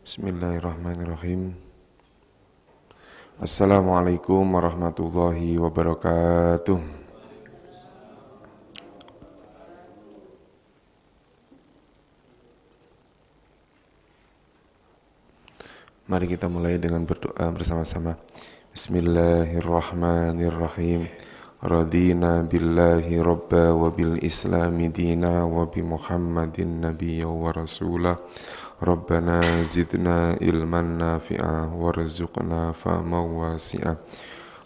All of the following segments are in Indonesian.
Bismillahirrahmanirrahim. Assalamualaikum warahmatullahi wabarakatuh. Mari kita mulai dengan berdoa bersama-sama. Bismillahirrahmanirrahim. Radina billahi rabba wa bil islami dina wa bi muhammadin nabiyya wa rasulah. Rabbana zidna ilman nafi'a warzuqna fahman wasi'a.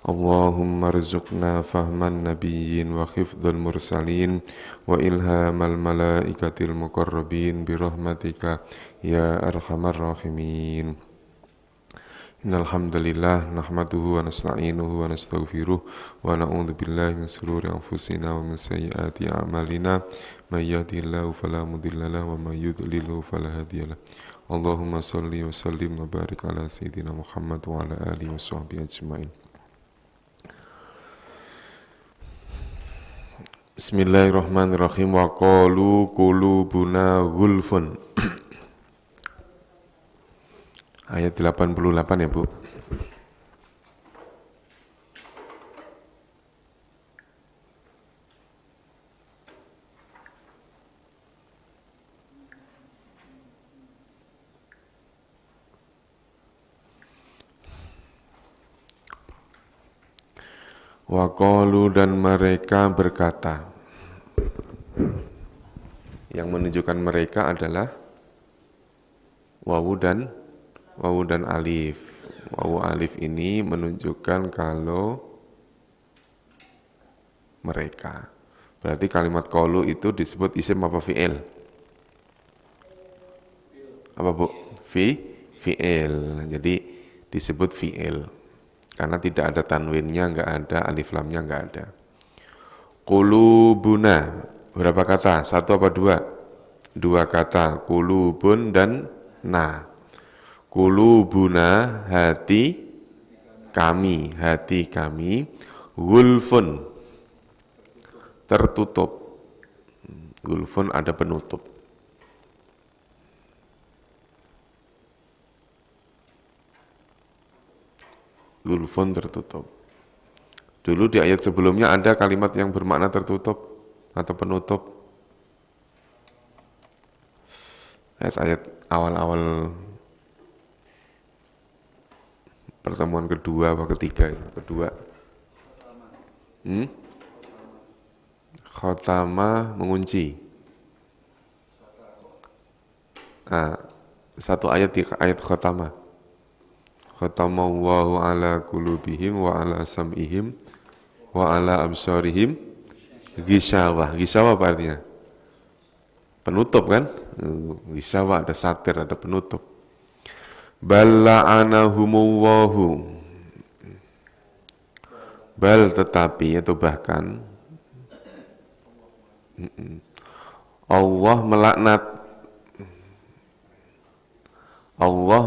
Allahumma rzuqna fahman nabiyyin wa hifdzal mursalin wa ilhamal malaikatil muqarrabin birahmatika ya arhamar rahimin. Innal hamdalillah nahmaduhu wa nasta'inuhu wa nastaghfiruh wa na'udzu billahi min shururi anfusina wa min sayyiati a'malina may yahdihillahu fala mudilla lahu wa may yudlilhu fala hadiyalah. Allahumma shalli wa sallim wa barik ala sayyidina Muhammad wa ala alihi wa sahbihi ajmain. Bismillahirrahmanirrahim. Wa qalu qulubuna ghulfun. Ayat 88 ya Bu. Wa qalu dan mereka berkata. Yang menunjukkan mereka adalah wawu dan alif. Wawu alif ini menunjukkan kalau mereka. Berarti kalimat qalu itu disebut isim apa fi'il? Apa Bu? Fi'il. Jadi disebut fi'il. Karena tidak ada tanwinnya, enggak ada alif lamnya, enggak ada. Qulubuna. Berapa kata? Satu apa dua? Dua kata. Qulubun dan na. Qulubuna hati kami, gulfun tertutup. Gulfun ada penutup. Gulfun tertutup. Dulu di ayat sebelumnya ada kalimat yang bermakna tertutup atau penutup. Ayat awal-awal pertemuan kedua apa ketiga itu? Kedua. Khotama mengunci. Satu ayat di ayat khotama. Khatamallahu ala qulubihim wa ala sam'ihim wa ala absarihim ghishawah. Ghishawah apa artinya? Penutup kan? Ghishawah ada satir, ada penutup. Balla'anahumullahu. Bal tetapi atau bahkan Allah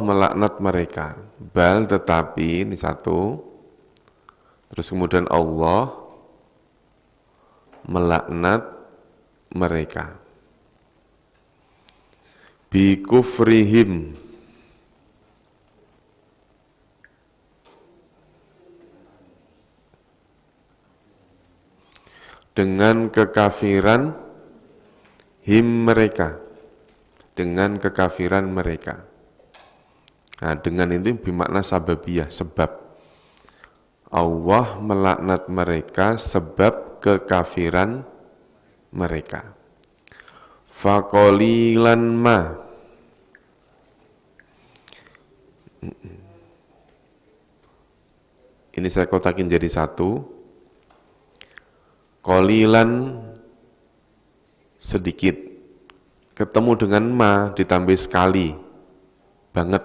melaknat mereka. Bal tetapi ini satu. Terus kemudian Allah melaknat mereka. Bi kufrihim. Dengan kekafiran mereka. Dengan kekafiran mereka. Nah, dengan itu bermakna sababiyah, sebab. Allah melaknat mereka sebab kekafiran mereka. Faqalilan ma. Ini saya kotakin jadi satu. Qalilan sedikit. Ketemu dengan ma ditambah sekali. Banget.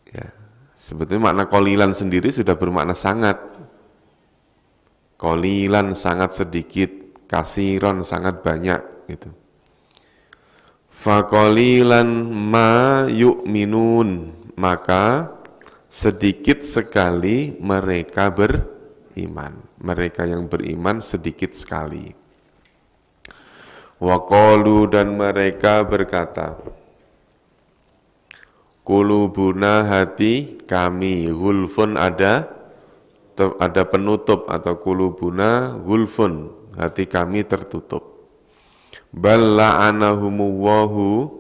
Ya. Sebetulnya makna qalilan sendiri sudah bermakna sangat. Qalilan sangat sedikit, kasiron sangat banyak gitu. Faqalilan ma yu'minun, maka sedikit sekali mereka beriman. Mereka yang beriman sedikit sekali. Wa qalu dan mereka berkata, Kulubuna hati kami, gulfun ada penutup, atau kulubuna gulfun, hati kami tertutup. Bal la'anahumullahu,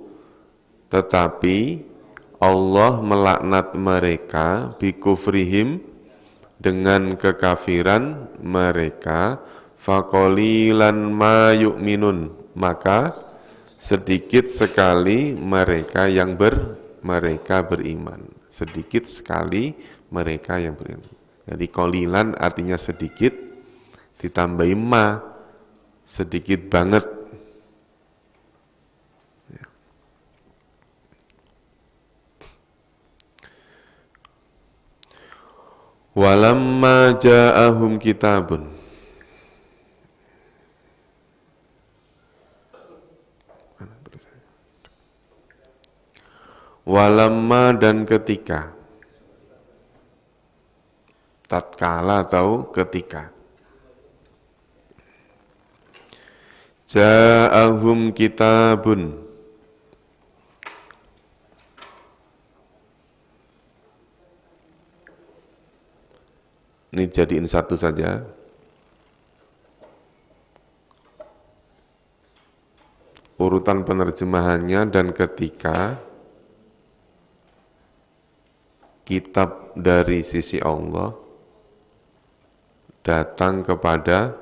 tetapi Allah melaknat mereka bikufrihim, dengan kekafiran mereka, faqalilan ma yu'minun, maka sedikit sekali mereka yang beriman. Sedikit sekali mereka yang beriman. Jadi qalilan artinya sedikit, ditambahi ma, sedikit banget. Walamma ja'ahum kitabun, walamma dan ketika, tatkala atau ketika, ja'ahum kitabun, ini jadiin satu saja. Urutan penerjemahannya, dan ketika kitab dari sisi Allah datang kepada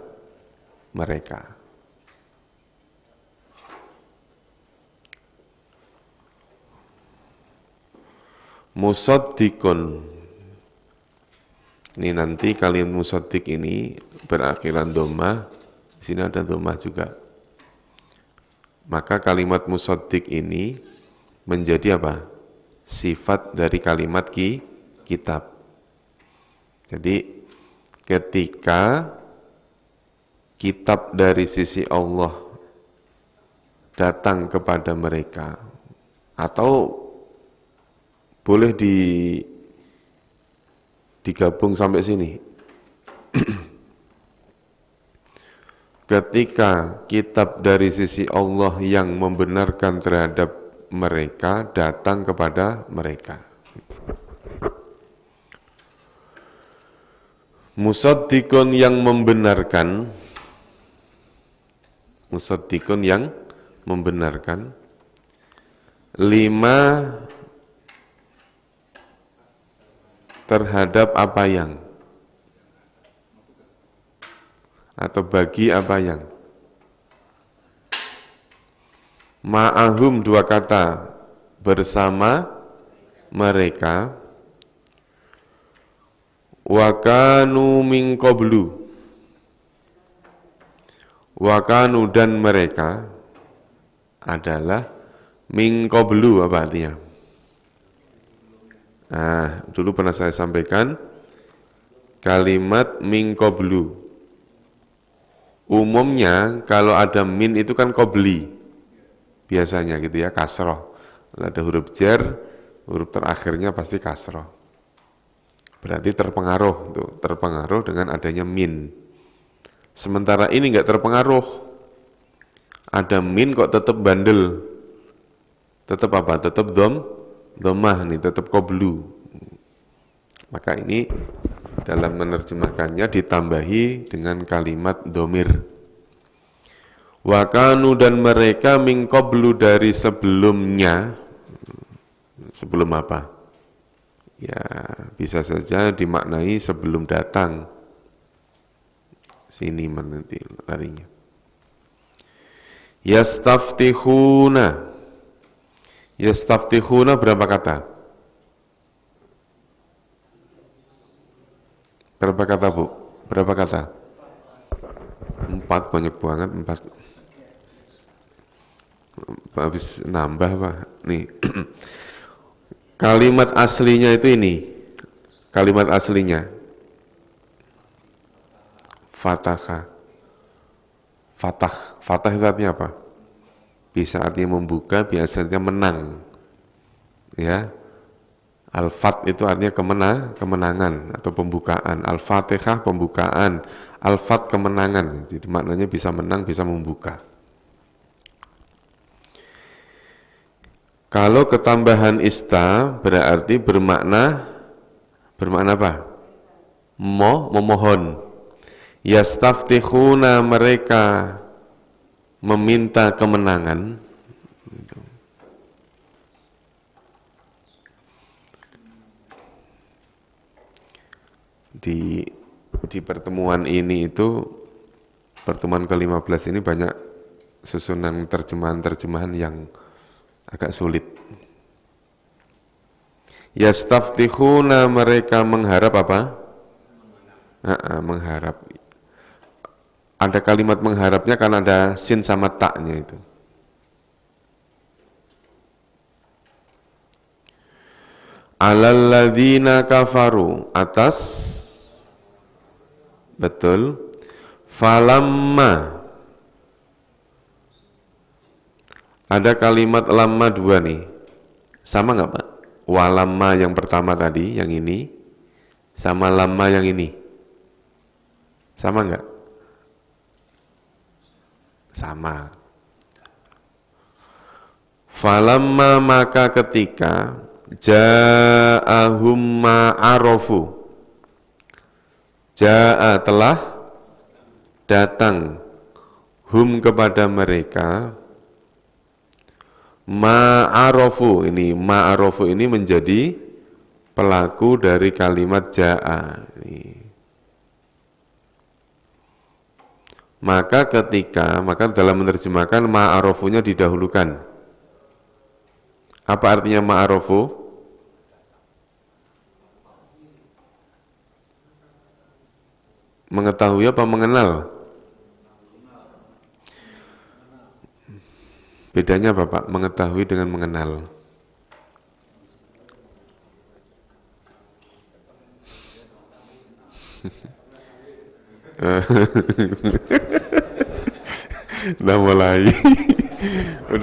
mereka. Musaddiqun, ini nanti kalimat musaddiq ini berakhiran dhammah, di sini ada dhammah juga. Maka kalimat musaddiq ini menjadi apa? Sifat dari kalimat kitab. Jadi ketika kitab dari sisi Allah datang kepada mereka, atau boleh digabung sampai sini. Ketika kitab dari sisi Allah yang membenarkan terhadap mereka datang kepada mereka. Musaddiqun yang membenarkan, musaddiqun yang membenarkan, lima terhadap apa yang, atau bagi apa yang, ma'ahum dua kata, bersama mereka, wa kanu min qablu, wa kanu dan mereka adalah min qablu, apa artinya? Nah, dulu pernah saya sampaikan kalimat min qablu. Umumnya kalau ada min itu kan qabli. Biasanya gitu ya, kasroh. Kalau ada huruf jar, huruf terakhirnya pasti kasroh. Berarti terpengaruh dengan adanya min. Sementara ini enggak terpengaruh. Ada min kok tetap bandel. Tetap apa? Tetap dhammah nih, tetap qablu. Maka ini dalam menerjemahkannya ditambahi dengan kalimat dhamir. Wa kanu dan mereka min qablu dari sebelumnya. Sebelum apa? Ya, bisa saja dimaknai sebelum datang. Sini nanti larinya. Yastaftihuna. Yastaftihuna berapa kata? Berapa kata, Bu? Berapa kata? 4, banyak banget 4. Habis nambah, Pak. Nih. Kalimat aslinya itu ini. Kalimat aslinya Fataha. Fatah itu artinya apa? Bisa artinya membuka, biasanya menang. Ya. Al-Fat itu artinya kemenangan atau pembukaan. Al-Fatihah pembukaan, Al-Fat kemenangan. Jadi maknanya bisa menang, bisa membuka. Kalau ketambahan ista berarti bermakna apa? Memohon. Yastaftihuna, mereka meminta kemenangan. Di pertemuan ini itu, pertemuan ke-15 ini banyak susunan terjemahan-terjemahan yang agak sulit. Yastaftihuna, mereka mengharap apa? Mengharap. Ada kalimat mengharapnya kan ada sin sama taknya itu. Alalladzina kafaru, atas, betul. Falamma, ada kalimat lamma dua nih, sama nggak Pak? Walamma yang pertama tadi, yang ini, sama lamma yang ini, sama nggak? Sama. Falamma, maka ketika ja'ahum ma'arofu, ja'a telah datang, hum kepada mereka, ma'arofu, ini menjadi pelaku dari kalimat ja'a. Maka dalam menerjemahkan ma'arofunya didahulukan. Apa artinya ma'arofu? Mengetahui apa mengenal? Bedanya apa Pak? Mengetahui dengan mengenal. Udah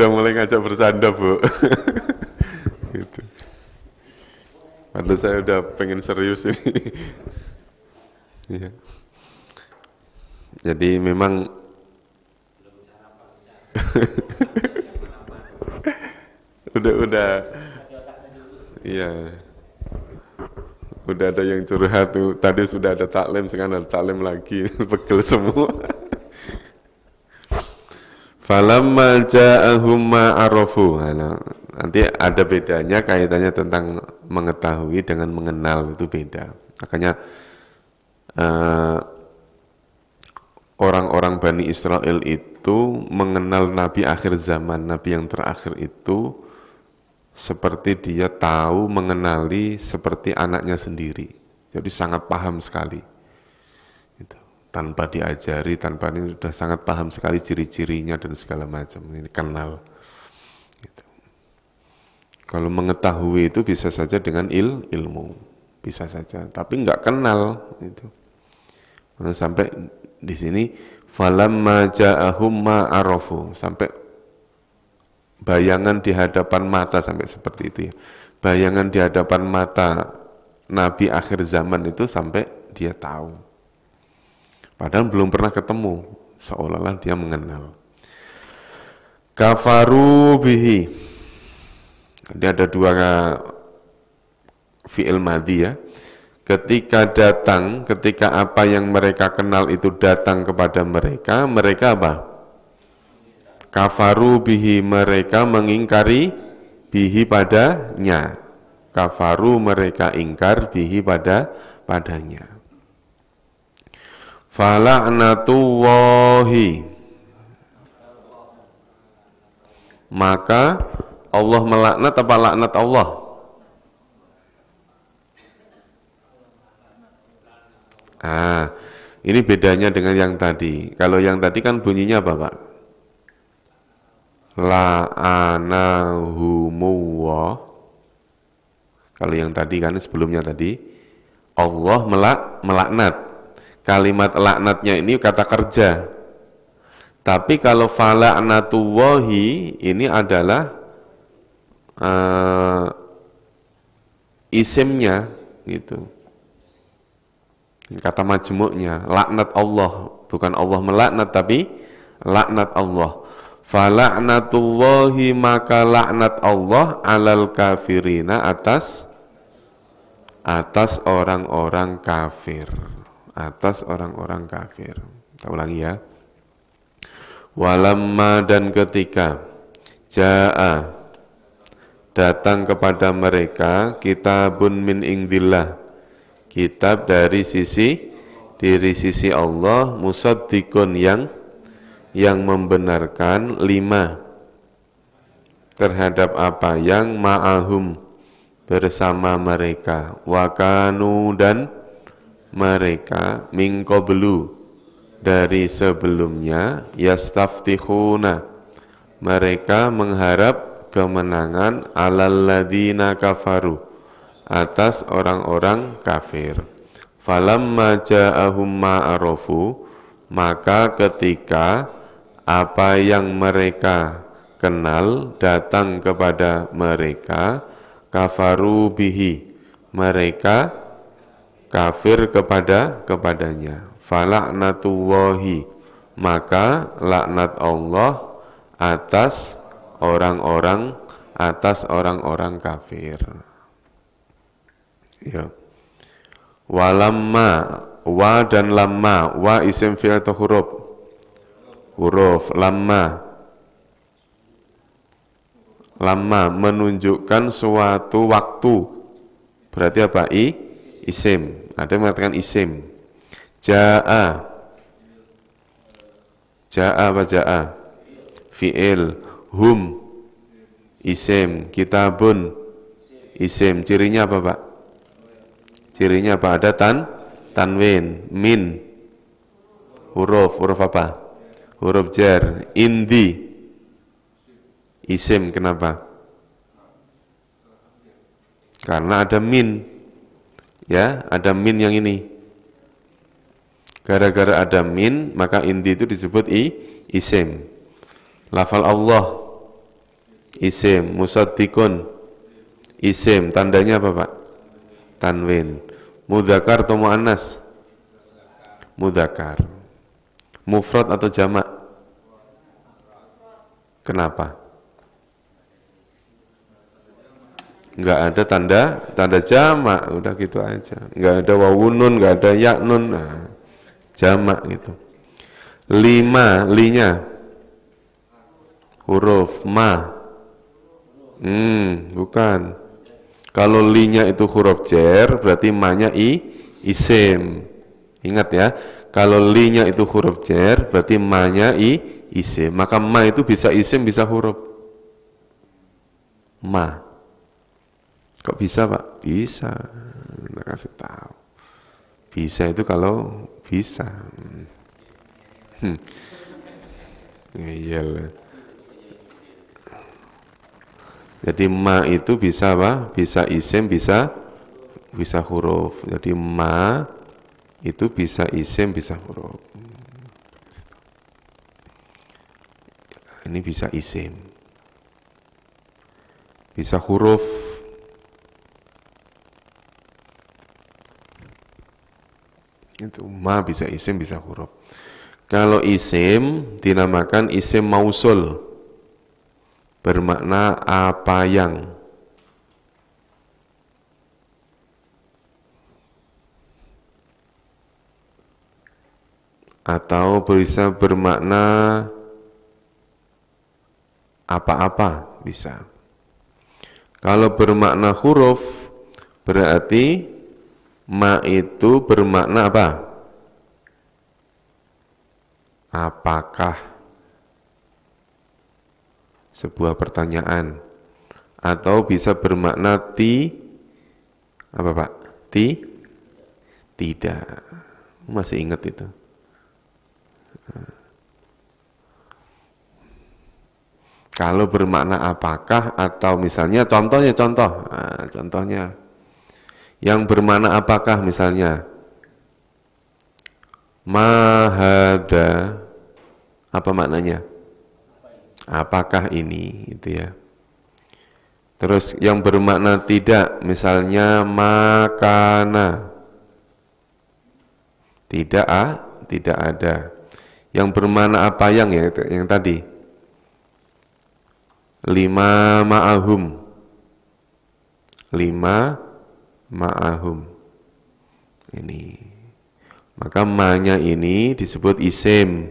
mulai ngajak bercanda Bu. Gitu. Padahal saya udah pengen serius ini. Ya. Jadi memang udah iya. Udah ada yang curhat tuh, tadi sudah ada taklim, sekarang ada taklim lagi, pegel semua. Falamma ja'ahum ma'arofu, nanti ada bedanya, kaitannya tentang mengetahui dengan mengenal, itu beda. Makanya orang-orang Bani Israel itu mengenal Nabi akhir zaman, Nabi yang terakhir itu seperti dia tahu mengenali seperti anaknya sendiri. Jadi sangat paham sekali. Gitu. Tanpa diajari, tanpa ini sudah sangat paham sekali ciri-cirinya dan segala macam. Ini kenal. Gitu. Kalau mengetahui itu bisa saja dengan ilmu, bisa saja. Tapi nggak kenal. Gitu. Sampai di sini falamma ja'ahum ma'arofu, sampai bayangan di hadapan mata, sampai seperti itu ya. Bayangan di hadapan mata Nabi akhir zaman itu sampai dia tahu. Padahal belum pernah ketemu, seolah-olah dia mengenal. Kafaru bihi. Jadi ada dua fi'il madhi ya. Ketika apa yang mereka kenal itu datang kepada mereka, mereka apa? Kafaru bihi, mereka mengingkari, bihi padanya. Kafaru, mereka ingkar, bihi padanya. Fala'natullahi, maka Allah melaknat apa laknat Allah? Ini bedanya dengan yang tadi. Kalau yang tadi kan bunyinya apa Pak? La'anahumullah. Kalau yang tadi kan sebelumnya tadi Allah melaknat. Kalimat laknatnya ini kata kerja. Tapi kalau fala'natullahi ini adalah isimnya gitu. Kata majmuknya, laknat Allah, bukan Allah melaknat tapi laknat Allah. Fala'natullahi, maka laknat Allah alal kafirina, atas orang-orang kafir. Atas orang-orang kafir. Kita ulangi ya. Walamma, dan ketika ja'a, datang kepada mereka kitabun min indillah, kitab dari sisi Allah, musaddiqun, yang membenarkan lima, terhadap apa yang ma'ahum, bersama mereka, wakanu, dan mereka min qablu, dari sebelumnya, yastaftihuna, mereka mengharap kemenangan, alal ladina kafaru, atas orang-orang kafir. Falamma ja'ahum ma'arofu, maka ketika apa yang mereka kenal datang kepada mereka, kafaru bihi, mereka kafir kepadanya. Fala'natullahi, maka laknat Allah atas orang-orang kafir. Ya. Walamma, wa dan lamma, wa isim fi'il atau huruf, lamma menunjukkan suatu waktu, berarti apa? Isim. Ada yang mengatakan isim. Ja'a apa ja'a? Fi'il. Hum isim, kitabun isim. Cirinya apa, Pak? Cirinya apa? Ada tanwin. Min huruf apa? Huruf jar. Indi isim. Kenapa? Karena ada min. Ya, ada min yang ini. Gara-gara ada min, maka indi itu disebut isim. Lafal Allah isim, musaddiqun isim, tandanya apa, Pak? Tanwin. Mudzakkar atau muannas? Mudzakkar. Mufrad atau jamak? Kenapa? Enggak ada tanda jamak, udah gitu aja. Enggak ada wawunun, enggak ada yaknun, nah, jamak gitu. Linya huruf ma. Bukan. Kalau linya itu huruf jar, berarti ma-nya isim. Ingat ya, kalau linya itu huruf jar, berarti ma-nya isim. Maka ma itu bisa isim, bisa huruf. Ma. Kok bisa, Pak? Bisa. Kita kasih tahu. Bisa itu kalau bisa. Iyalah. Jadi ma itu bisa apa? Bisa isim, bisa huruf. Jadi ma itu bisa isim, bisa huruf. Ini bisa isim, bisa huruf. Itu ma bisa isim, bisa huruf. Kalau isim dinamakan isim mausul, bermakna apa yang. Atau bisa bermakna apa-apa, bisa. Kalau bermakna huruf, berarti ma itu bermakna apa? Apakah? Sebuah pertanyaan. Atau bisa bermakna apa, Pak? Tidak. Masih ingat itu? Kalau bermakna apakah, atau misalnya contoh. Nah, contohnya yang bermakna apakah, misalnya mahada, apa maknanya? Apakah ini, itu ya. Terus yang bermakna tidak, misalnya makana, tidak ada. Yang bermakna apa yang, ya, yang tadi Lima ma'ahum. Lima ma'ahum. Ini. Maka ma-nya ini disebut isim.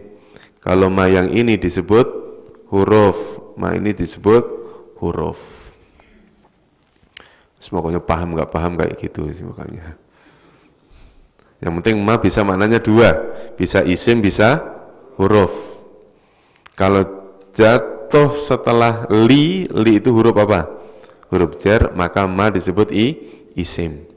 Kalau ma yang ini disebut huruf. Ma ini disebut huruf. Semoga paham nggak paham kayak gitu sih makanya. Yang penting ma bisa maknanya dua. Bisa isim, bisa huruf. Kalau jatuh setelah li itu huruf apa? Huruf jar, maka ma disebut isim.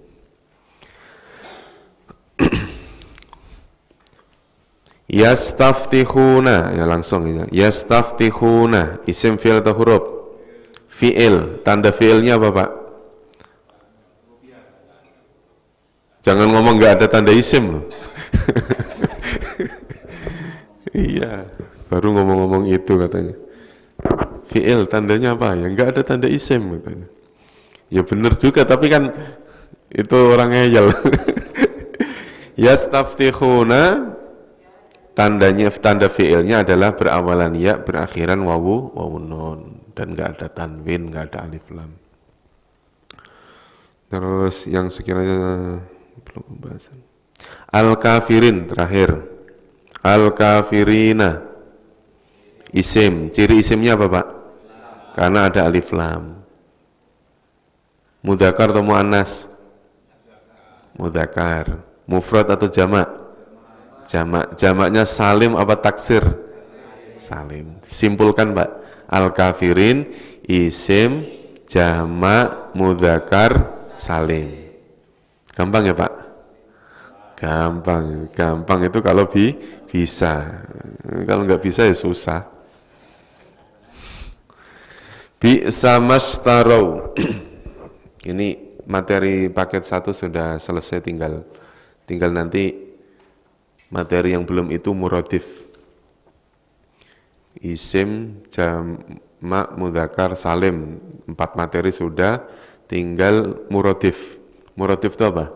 Yastaftihuna, ya langsung ya. Yastaftihuna, isim fi'il atau huruf? Fi'il, tanda fi'ilnya apa Pak? Jangan ngomong nggak ada tanda isim loh. Iya, baru ngomong-ngomong itu katanya. Fi'il tandanya apa? Ya nggak ada tanda isim katanya. Ya benar juga, tapi kan itu orang ngeyel. Yastaftihuna, tanda fi'ilnya adalah berawalan ya, berakhiran wawu nun, dan nggak ada tanwin, nggak ada alif lam. Terus yang sekiranya belum pembahasan. Al-kafirin terakhir. Al-kafirina. Isim. Ciri isimnya apa Pak? Karena ada alif lam. Mudzakkar atau muannas? Mudzakkar. Mufrad atau jamak? Jamak. Jamaknya salim apa taksir? Salim. Simpulkan Pak. Al-kafirin isim jamak mudzakkar salim. Gampang ya Pak? Gampang. Gampang itu kalau bisa. Kalau nggak bisa ya susah. Bi'sa mashtarau. Ini materi paket 1 sudah selesai, tinggal nanti materi yang belum itu muradif. Isim, jamak, mudzakkar, salim. 4 materi sudah, tinggal muradif. Muradif itu apa?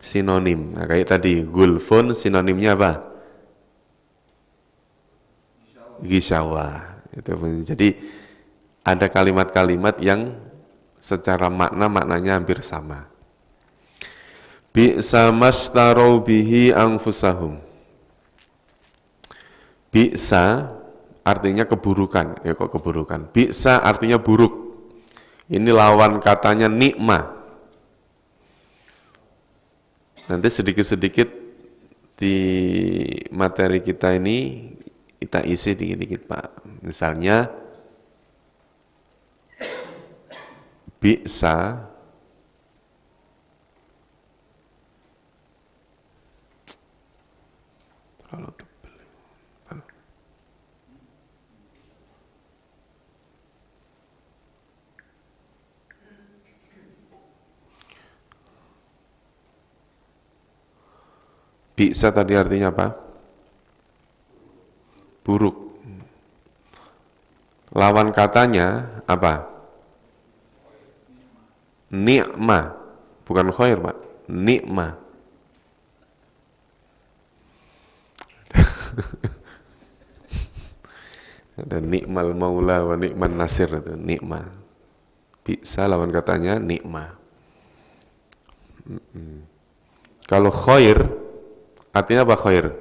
Sinonim. Nah, kayak tadi, gulfun sinonimnya apa? Gisyawa. Itu. Jadi ada kalimat-kalimat yang secara maknanya hampir sama. Bi'sa mashtarau bihi anfusahum. Bi'sa artinya keburukan. Ya kok keburukan? Bi'sa artinya buruk. Ini lawan katanya nikmah. Nanti sedikit-sedikit di materi kita ini kita isi dikit-dikit Pak. Misalnya bi'sa terlalu tebal. Bi'sa tadi artinya apa? Buruk. Lawan katanya apa? Ni'mah. Bukan khair, Pak. Ni'mah. Ada ni'mal maula wa ni'man nasir itu, ni'mah. Bi'sa lawan katanya ni'mah. Kalau khair artinya apa khair?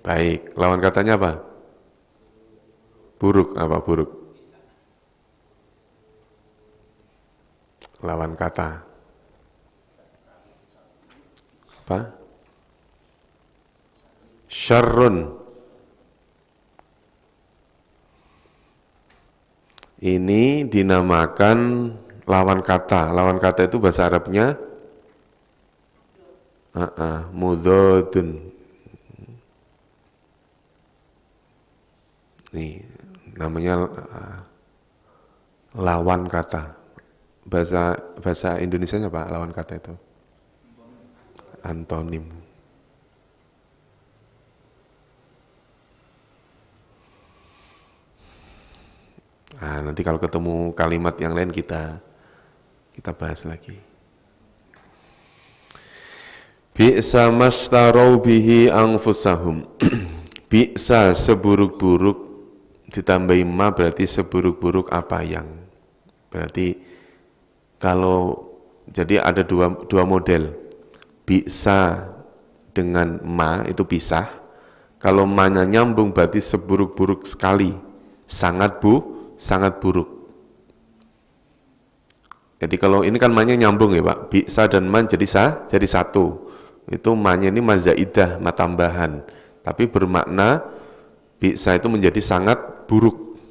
Baik. Lawan katanya apa? Buruk. Apa buruk? Lawan kata. Apa? Syarrun. Ini dinamakan lawan kata. Lawan kata itu bahasa Arabnya mudhodun. Nih, namanya lawan kata. Bahasa Indonesianya Pak, lawan kata itu? Antonim. Nah, nanti kalau ketemu kalimat yang lain kita bahas lagi. Bi'sa mashtarau bihi anfusahum. Bi'sa seburuk-buruk ditambahi ma berarti seburuk-buruk apa yang. Berarti kalau jadi ada dua model. Bisa dengan ma itu pisah. Kalau ma-nya nyambung berarti seburuk-buruk sekali. Sangat buruk. Jadi kalau ini kan ma-nya nyambung ya Pak. Bisa dan man jadi satu. Itu ma-nya ini ma zaidah, ma tambahan. Tapi bermakna bisa itu menjadi sangat buruk.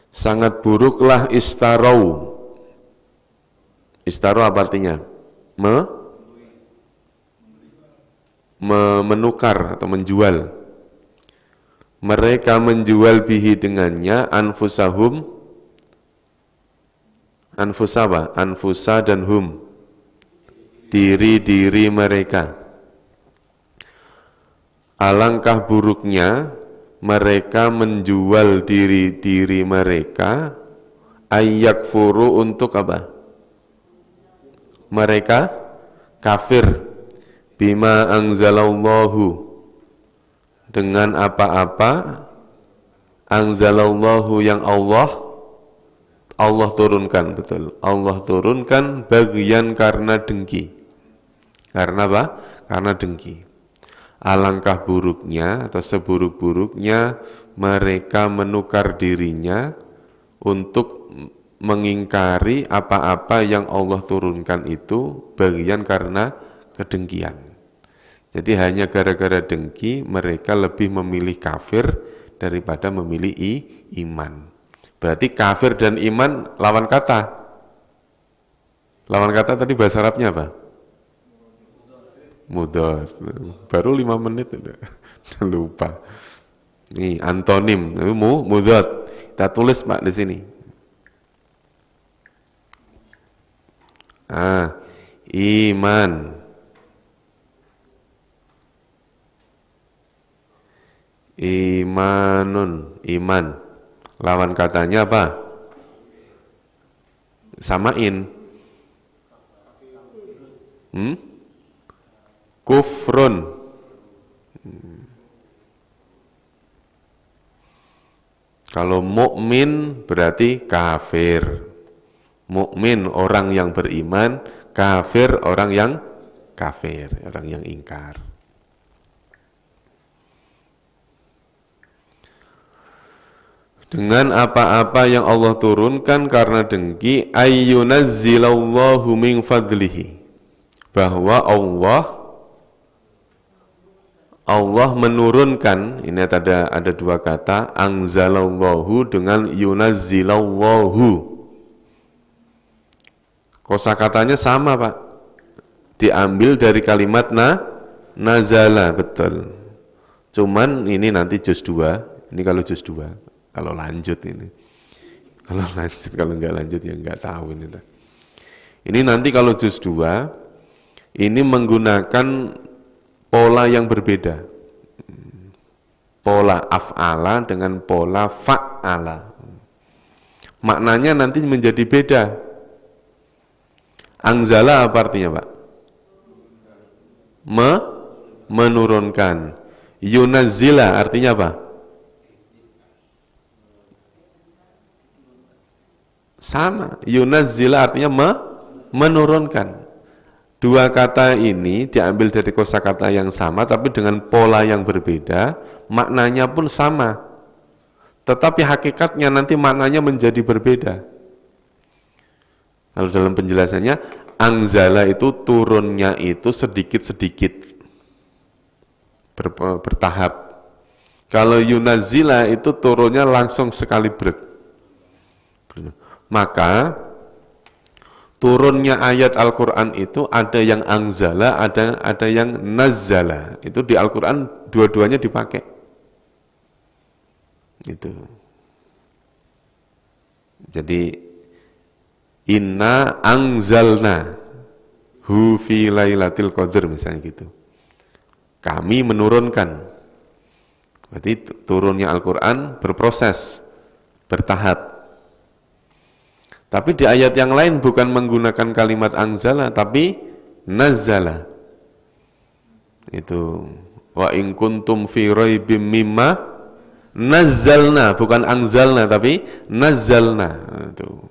Sangat buruklah istarau. Istarau apa artinya? Menukar atau menjual. Mereka menjual bihi dengannya anfusahum. Anfusa apa? Anfusa dan hum. Diri-diri mereka. Alangkah buruknya mereka menjual diri-diri mereka ayyakfuru untuk apa? Mereka kafir bima anzalallahu dengan apa-apa anzalallahu yang Allah turunkan, betul. Allah turunkan bagian karena dengki. Karena apa? Karena dengki. Alangkah buruknya atau seburuk-buruknya mereka menukar dirinya untuk mengingkari apa-apa yang Allah turunkan itu bagian karena kedengkian. Jadi hanya gara-gara dengki mereka lebih memilih kafir daripada memilih iman. Berarti kafir dan iman lawan kata. Lawan kata tadi bahasa Arabnya apa? Mudhar. Baru 5 menit udah lupa. Ini antonim, mudhar. Kita tulis Pak di sini. Iman. Imanun, iman. Lawan katanya apa? Samain. Kufrun. Kalau mukmin berarti kafir. Mukmin orang yang beriman, kafir orang yang kafir, orang yang ingkar. Dengan apa-apa yang Allah turunkan karena dengki, ayyunazzilallahu min fadlihi, bahwa Allah menurunkan, ini ada dua kata, anzalallahu dengan yunazzillallahu. Kosakatanya sama Pak, diambil dari kalimat nazala, betul. Cuman ini nanti juz 2, ini kalau juz 2, kalau lanjut ini. Kalau lanjut, kalau enggak lanjut ya enggak tahu ini. Ini nanti kalau juz 2, ini menggunakan pola yang berbeda. Pola af'ala dengan pola fa'ala. Maknanya nanti menjadi beda. Anzala apa artinya Pak? Menurunkan. Yunazzila artinya apa? Sama. Yunazzila artinya menurunkan. Dua kata ini diambil dari kosakata yang sama tapi dengan pola yang berbeda, maknanya pun sama. Tetapi hakikatnya nanti maknanya menjadi berbeda. Kalau dalam penjelasannya, anzala itu turunnya itu sedikit-sedikit bertahap. Kalau yunazila itu turunnya langsung sekali brek. Maka turunnya ayat Al-Quran itu ada yang anzala, ada yang nazzala. Itu di Al-Quran dua-duanya dipakai. Itu. Jadi inna anzalna hu fi lailatul qadr misalnya gitu. Kami menurunkan. Berarti turunnya Al-Quran berproses, bertahap. Tapi di ayat yang lain bukan menggunakan kalimat anzala, tapi nazzala. Itu wa in kuntum fi raibim mimma Nazzalna, bukan anzalna tapi nazzalna. Tuh.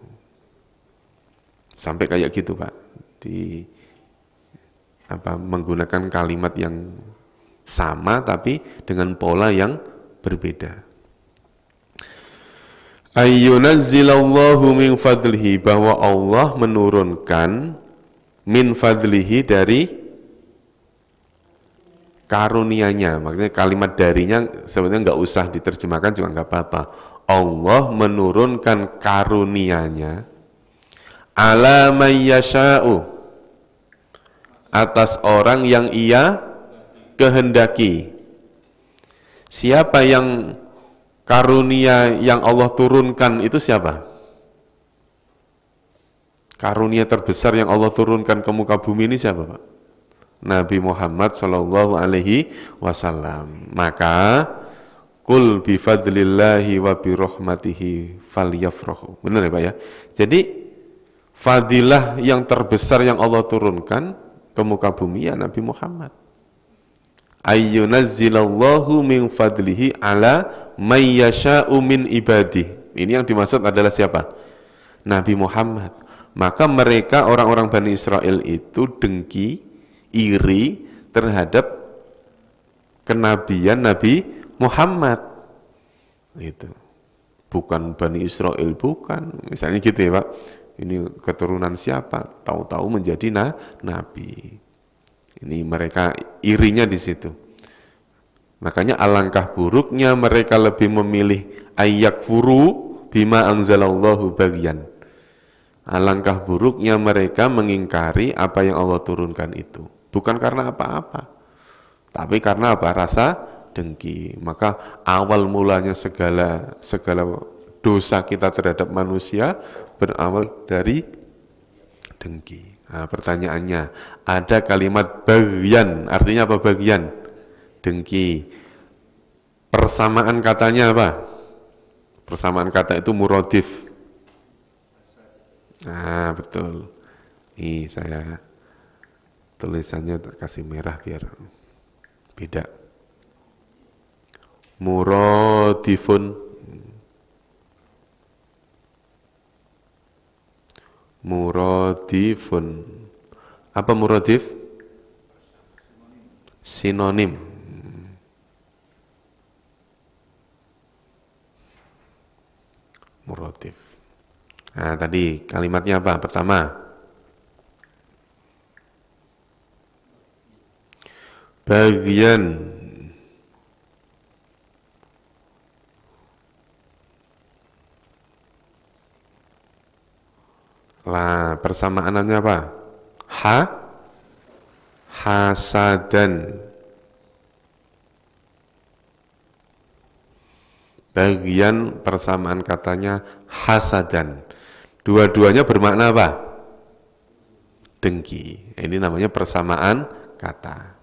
Sampai kayak gitu, Pak. Di menggunakan kalimat yang sama tapi dengan pola yang berbeda. Ayyunazzilallahu min fadlihi, bahwa Allah menurunkan min fadlihi dari karunia-Nya. Maksudnya kalimat darinya sebenarnya nggak usah diterjemahkan juga nggak apa-apa. Allah menurunkan karunia-Nya ala may yasha'u, atas orang yang Ia kehendaki. Siapa yang karunia yang Allah turunkan itu siapa? Karunia terbesar yang Allah turunkan ke muka bumi ini siapa, Pak? Nabi Muhammad Shallallahu Alaihi Wasallam. Maka kul bifadlillahi wa birahmatihi falyafrahu. Benar ya, Pak ya? Jadi fadilah yang terbesar yang Allah turunkan ke muka bumi ya Nabi Muhammad. Ayyunazzilallahu min fadlihi ala may yasha'u min ibadih. Ini yang dimaksud adalah siapa? Nabi Muhammad. Maka mereka orang-orang Bani Israel itu dengki, iri terhadap kenabian Nabi Muhammad. Itu. Bukan Bani Israel, bukan. Misalnya gitu ya, Pak. Ini keturunan siapa? Tahu-tahu menjadi nabi. Ini mereka irinya di situ. Makanya alangkah buruknya mereka lebih memilih ayyakfuru bima anzalallahu bagian. Alangkah buruknya mereka mengingkari apa yang Allah turunkan itu. Bukan karena apa-apa, tapi karena apa? Rasa dengki. Maka awal mulanya segala dosa kita terhadap manusia berawal dari dengki. Nah, pertanyaannya, ada kalimat bagian, artinya apa bagian? Dengki. Persamaan katanya apa? Persamaan kata itu muradif. Nah, betul. Ini saya tulisannya kasih merah biar beda. Muradifun. Muradifun. Apa muradif? Sinonim. Muradif. Nah, tadi kalimatnya apa? Pertama, bagian. Lah, persamaannya apa? Hasadan. Bagian persamaan katanya hasadan. Dua-duanya bermakna apa? Dengki. Ini namanya persamaan kata.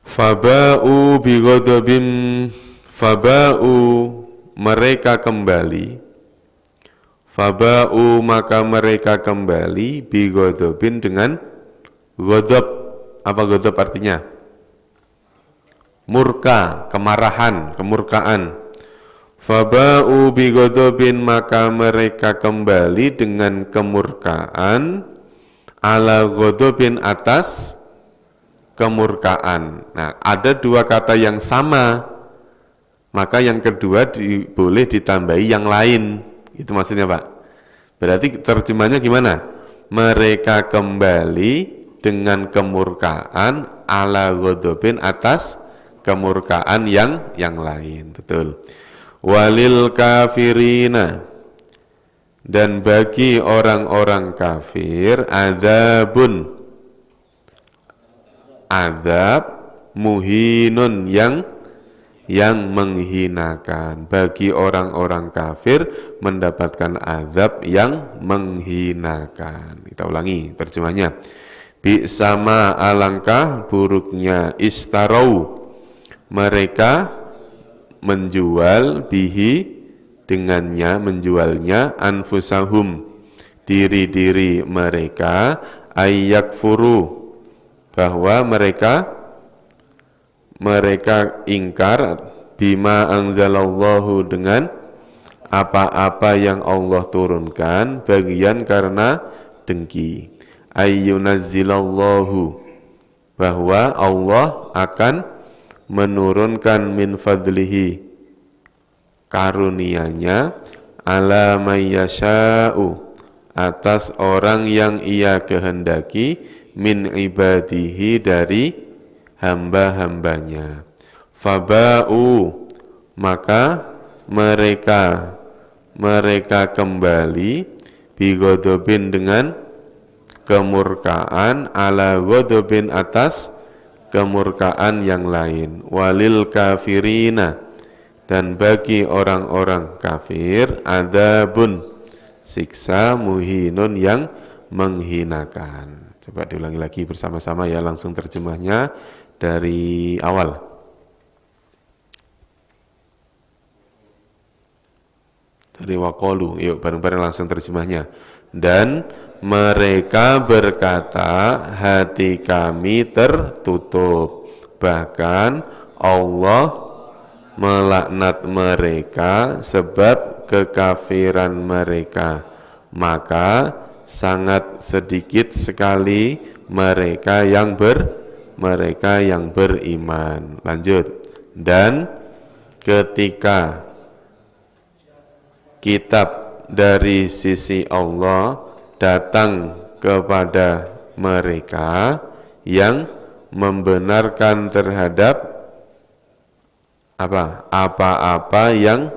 Faba'u bighadabin, faba'u mereka kembali, faba'u maka mereka kembali bighadabin dengan ghadab. Apa ghadab artinya? Murka, kemarahan, kemurkaan. Faba'u bighadabin maka mereka kembali dengan kemurkaan, ala ghadabin atas kemurkaan. Nah, ada dua kata yang sama. Maka yang kedua boleh ditambahi yang lain. Itu maksudnya, Pak. Berarti terjemahnya gimana? Mereka kembali dengan kemurkaan ala ghadabin atas kemurkaan yang lain. Betul. Walil kafirina, dan bagi orang-orang kafir adzabun, azab muhinun yang menghinakan. Bagi orang-orang kafir mendapatkan azab yang menghinakan. Kita ulangi terjemahnya. Bi'sama alangkah buruknya istarau, mereka menjual bihi dengannya, menjualnya anfusahum, diri-diri mereka, ayyakfuru, bahwa mereka mereka ingkar bima anzalallahu dengan apa-apa yang Allah turunkan bagian karena dengki. Ayyunazzilallahu, bahwa Allah akan menurunkan min fadlihi, karunia-Nya, ala mayyasha'u, atas orang yang Ia kehendaki, min ibadihi, dari hamba-hambanya. Faba'u, maka mereka kembali, bigodobin, dengan kemurkaan, ala godobin, atas kemurkaan yang lain. Walil kafirina, dan bagi orang-orang kafir, adzabun, siksa, muhinun, yang menghinakan. Coba diulangi lagi bersama-sama ya, langsung terjemahnya dari awal. Dari waqalu, yuk bareng-bareng langsung terjemahnya. Dan mereka berkata, hati kami tertutup, bahkan Allah melaknat mereka sebab kekafiran mereka, maka sangat sedikit sekali mereka yang beriman. Lanjut. Dan ketika kitab dari sisi Allah datang kepada mereka yang membenarkan terhadap apa-apa yang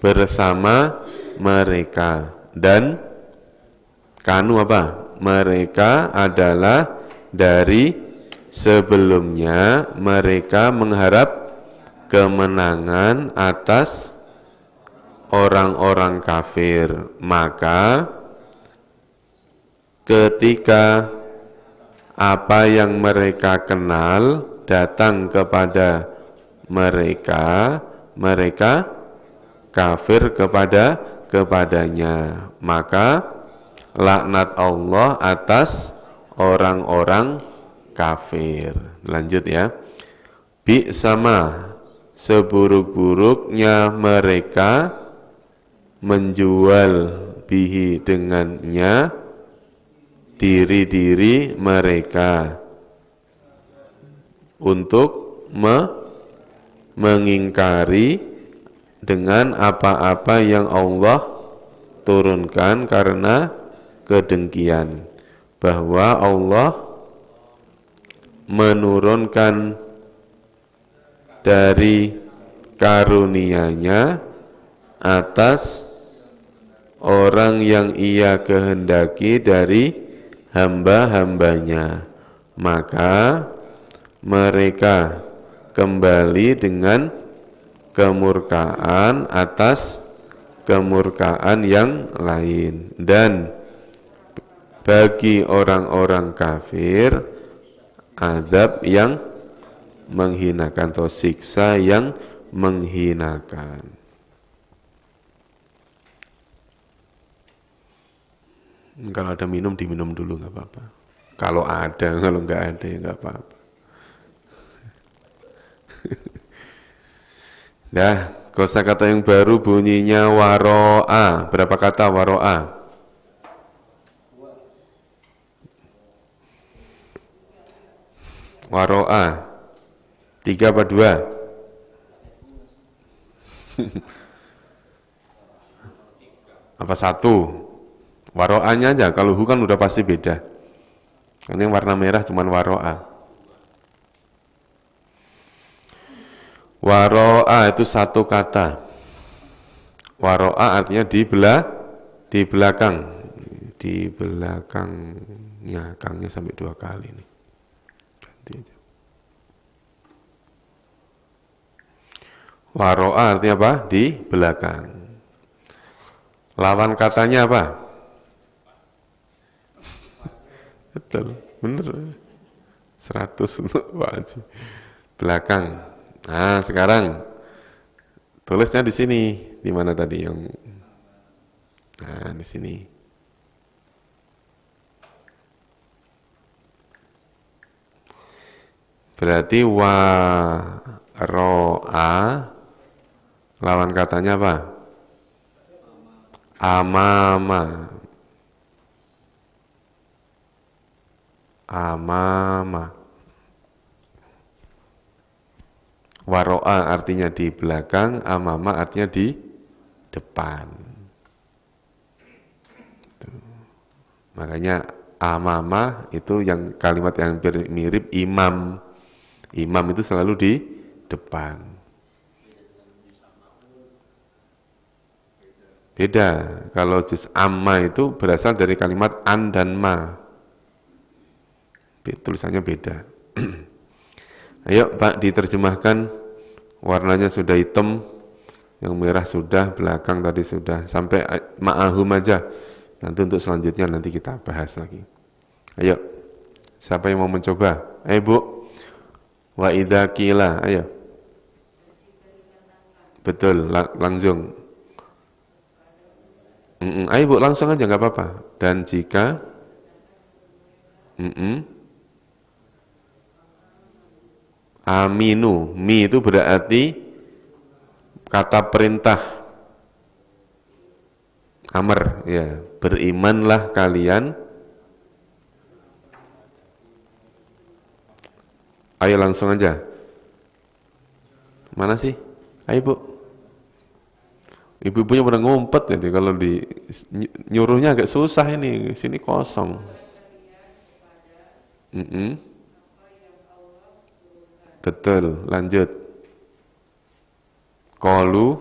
bersama mereka, dan kanu mereka adalah dari sebelumnya mereka mengharap kemenangan atas orang-orang kafir, maka ketika apa yang mereka kenal datang kepada mereka, mereka kafir kepadanya, maka laknat Allah atas orang-orang kafir. Lanjut ya. Bi sama, seburuk-buruknya mereka menjual bihi, dengannya, diri-diri mereka untuk mengingkari dengan apa-apa yang Allah turunkan karena kedengkian, bahwa Allah menurunkan dari karunia-Nya atas orang yang Ia kehendaki dari hamba-hambanya, maka mereka kembali dengan kemurkaan atas kemurkaan yang lain. Dan bagi orang-orang kafir azab yang menghinakan atau siksa yang menghinakan. Kalau ada minum, diminum dulu, nggak apa-apa. Kalau ada, kalau nggak ada ya nggak apa-apa. Nah, kosakata yang baru bunyinya waro'a. Berapa kata waro'a? Waro'a 3 apa 2? Apa 1? Waro'anya aja, kalau hu kan udah pasti beda. Ini yang warna merah cuman waro'a. Waro'a itu 1 kata. Waro'a artinya di belakang. Di belakangnya, kangnya sampai 2 kali nih. Ganti aja. Waro'a artinya apa? Di belakang. Lawan katanya apa? Betul, bener. 100 untuk wajib. Belakang. Nah, sekarang tulisnya di sini. Di mana tadi yang? Nah, di sini. Berarti waro'a lawan katanya apa? Amama. Amama. Waro'a artinya di belakang, amama artinya di depan. Makanya amama itu yang kalimat yang mirip imam. Imam itu selalu di depan. Beda. Kalau juz amma itu berasal dari kalimat an dan ma. Tulisannya beda. Ayo Pak diterjemahkan. Warnanya sudah hitam, yang merah sudah, belakang tadi sudah, sampai ma'ahum aja. Nanti untuk selanjutnya nanti kita bahas lagi. Ayo, siapa yang mau mencoba? Ayo Bu, wa idza qila, ayo. Betul, langsung. Ayo Bu, langsung aja nggak apa-apa. Dan jika, aminu, mi itu berarti kata perintah, amr, ya, berimanlah kalian. Ayo langsung aja. Mana sih? Ayo Bu. Ibu-ibunya pada ngumpet jadi kalau di nyuruhnya agak susah ini, sini kosong. Betul, lanjut. Qalu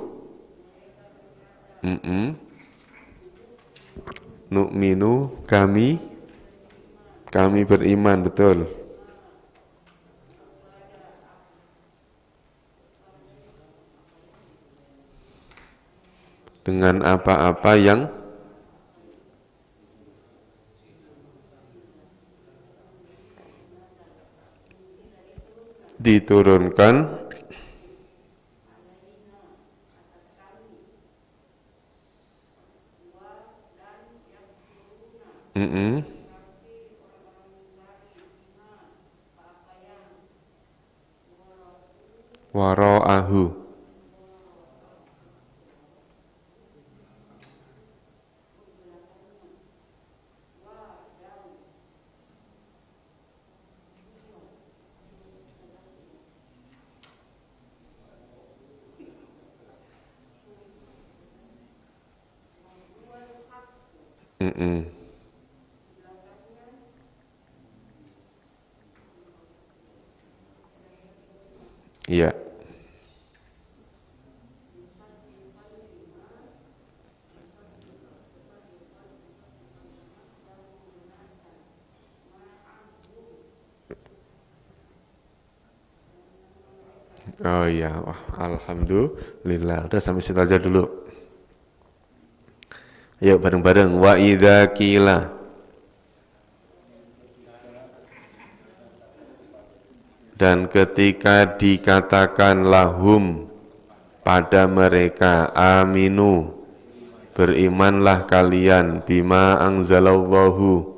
nu'minu, kami beriman, betul. Dengan apa-apa yang diturunkan wara'ahu. Iya. Oh iya, wah, alhamdulillah. Udah sampai situ aja dulu. Ayo bareng-bareng. Wa idza qila. Dan ketika dikatakan lahum pada mereka, aminu, berimanlah kalian, bima anzalallahu,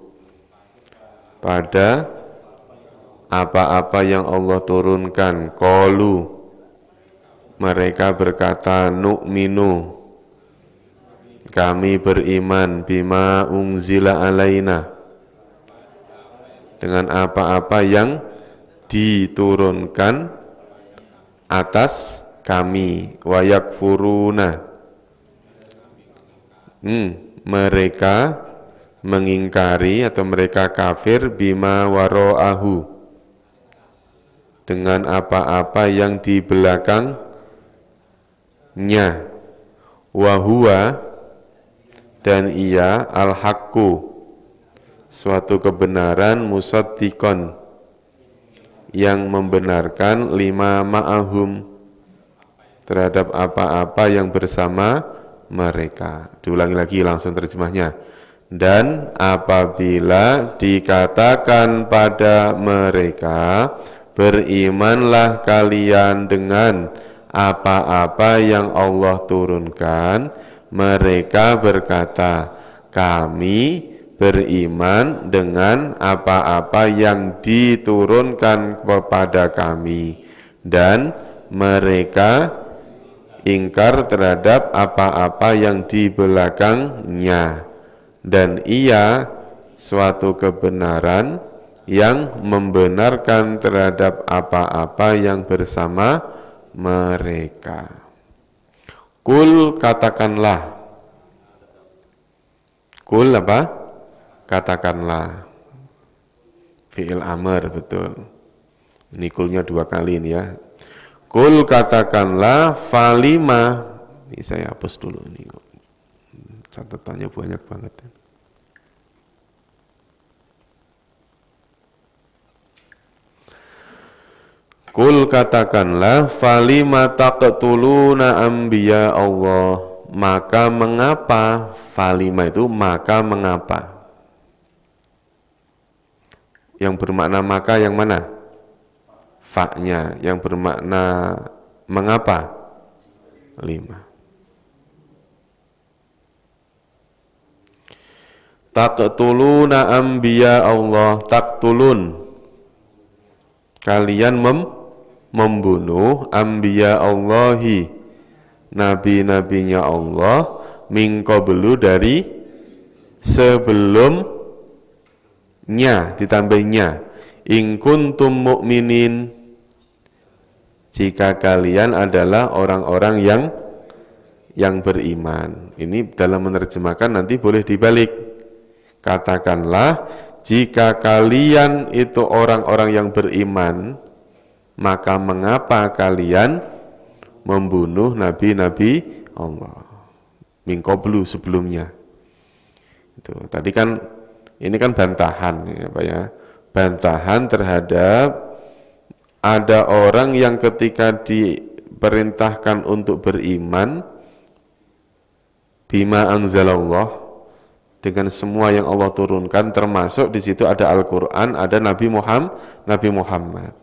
pada apa-apa yang Allah turunkan. Qalu, mereka berkata, nu'minu, kami beriman, bima unzila alaina, dengan apa-apa yang diturunkan atas kami. Wa yakfuruna, mereka mengingkari atau mereka kafir, bima waro'ahu, dengan apa-apa yang di belakangnya. Wahuwa, dan ia al-haqqu, suatu kebenaran, musaddiqon, yang membenarkan, lima ma'ahum, terhadap apa-apa yang bersama mereka. Diulangi lagi langsung terjemahnya. Dan apabila dikatakan pada mereka, berimanlah kalian dengan apa-apa yang Allah turunkan, mereka berkata, kami beriman dengan apa-apa yang diturunkan kepada kami, dan mereka ingkar terhadap apa-apa yang di belakangnya, dan ia suatu kebenaran yang membenarkan terhadap apa-apa yang bersama mereka. Kul, katakanlah. Kul apa? Katakanlah. Fi'il amr, betul. Ini kulnya 2 kali ini ya. Kul, katakanlah, falima. Ini saya hapus dulu ini. Catatannya banyak banget. Kul, katakanlah, falima taqtuluna anbiya Allah, maka mengapa, falima itu maka mengapa. Yang bermakna maka yang mana? Fa-nya. Yang bermakna mengapa? 5. Taqtuluna anbiya Allah, taqtulun, kalian membunuh anbiya Allahi, nabi-nabinya Allah, min qablu, dari sebelumnya, ditambahnya, in kuntum mu'minin, jika kalian adalah orang-orang yang beriman. Ini dalam menerjemahkan nanti boleh dibalik. Katakanlah, jika kalian itu orang-orang yang beriman, maka mengapa kalian membunuh nabi-nabi Allah min qablu, sebelumnya. Itu tadi kan, ini kan bantahan ya Pak ya. Bantahan terhadap ada orang yang ketika diperintahkan untuk beriman bima anzalallah, dengan semua yang Allah turunkan, termasuk di situ ada Al-Qur'an, ada Nabi Muhammad.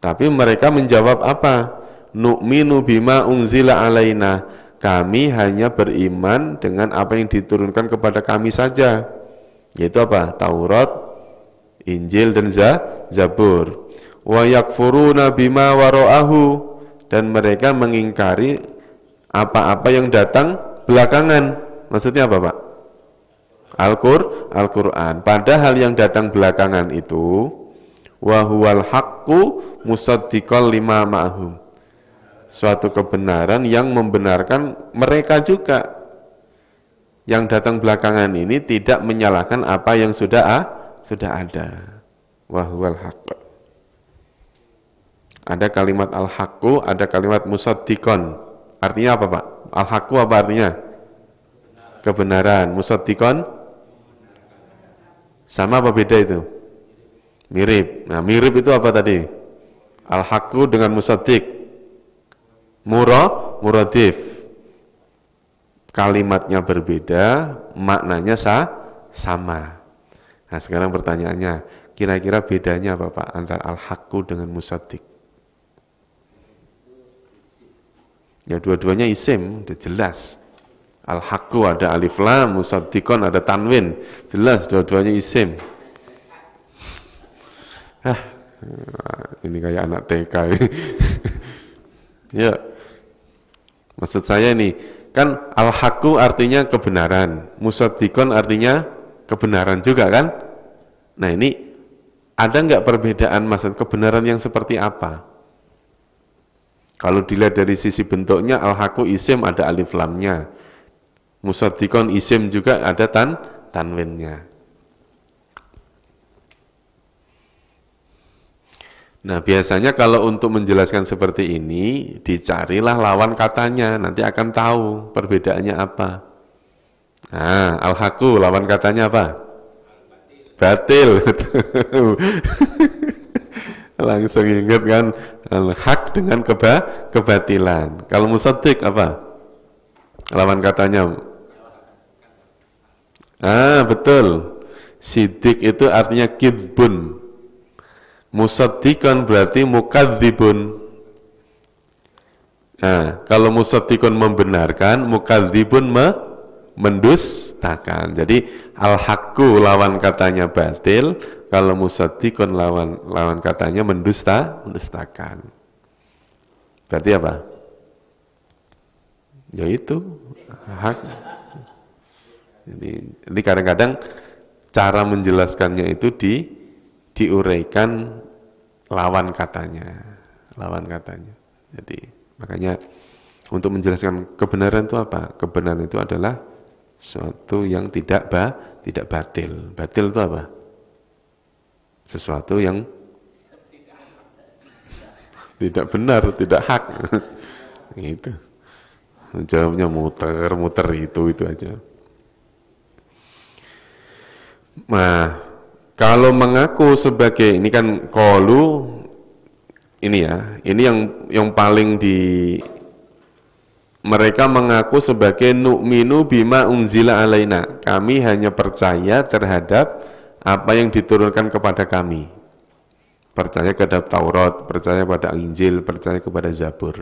Tapi mereka menjawab apa? Nu'minu bima unzila alaina. Kami hanya beriman dengan apa yang diturunkan kepada kami saja. Yaitu apa? Taurat, Injil, dan Zabur. Wa yakfuruna bima wara'ahu. Dan mereka mengingkari apa-apa yang datang belakangan. Maksudnya apa Pak? Al-Qur'an. Padahal yang datang belakangan itu wa huwal haqqu musaddiqan lima ma'hum, suatu kebenaran yang membenarkan mereka juga. Yang datang belakangan ini tidak menyalahkan apa yang sudah ada. Wa huwal haqq. Ada kalimat al-haqqu, ada kalimat musaddiqan. Artinya apa Pak? Al-haqqu apa artinya? Kebenaran. Musaddiqan sama apa beda itu? Mirip. Nah, mirip itu apa tadi? Al-haqqu dengan musaddiq. Muradif. Kalimatnya berbeda, maknanya sama. Nah, sekarang pertanyaannya, kira-kira bedanya apa Pak antara al-haqqu dengan musaddiq? Ya, dua-duanya isim, udah jelas. Al-haqqu ada alif lam, musaddiqon ada tanwin, jelas dua-duanya isim. Ini kayak anak TK. Ya, maksud saya ini kan al-haqqu artinya kebenaran, musaddiqon artinya kebenaran juga kan. Nah, ini ada nggak perbedaan maksud kebenaran yang seperti apa? Kalau dilihat dari sisi bentuknya, al-haqqu isim ada alif lamnya, musaddiqon isim juga ada tanwinnya. Nah, biasanya kalau untuk menjelaskan seperti ini, dicarilah lawan katanya, nanti akan tahu perbedaannya apa. Nah, al-haqqu lawan katanya apa? Batil. Langsung ingat kan, al-haq dengan kebatilan. Kalau musaddiq apa? Lawan katanya. Betul. Siddiq itu artinya kidbun. Musaddiqan berarti mukadzibun. Nah, kalau musaddiqun membenarkan, mukadzibun mendustakan. Jadi al-haqqu lawan katanya batil, kalau musaddiqun lawan katanya mendustakan. Berarti apa? Yaitu hak. Jadi kadang-kadang cara menjelaskannya itu diuraikan lawan katanya. Jadi makanya untuk menjelaskan kebenaran itu apa? Kebenaran itu adalah sesuatu yang tidak batil. Batil itu apa? Sesuatu yang tidak benar, tidak hak. Gitu. Jawabnya muter-muter itu aja. Nah, kalau mengaku sebagai ini kan qalu ini ya, ini yang paling mereka mengaku sebagai nu'minu bima unzila alaina. Kami hanya percaya terhadap apa yang diturunkan kepada kami. Percaya kepada Taurat, percaya pada Injil, percaya kepada Zabur.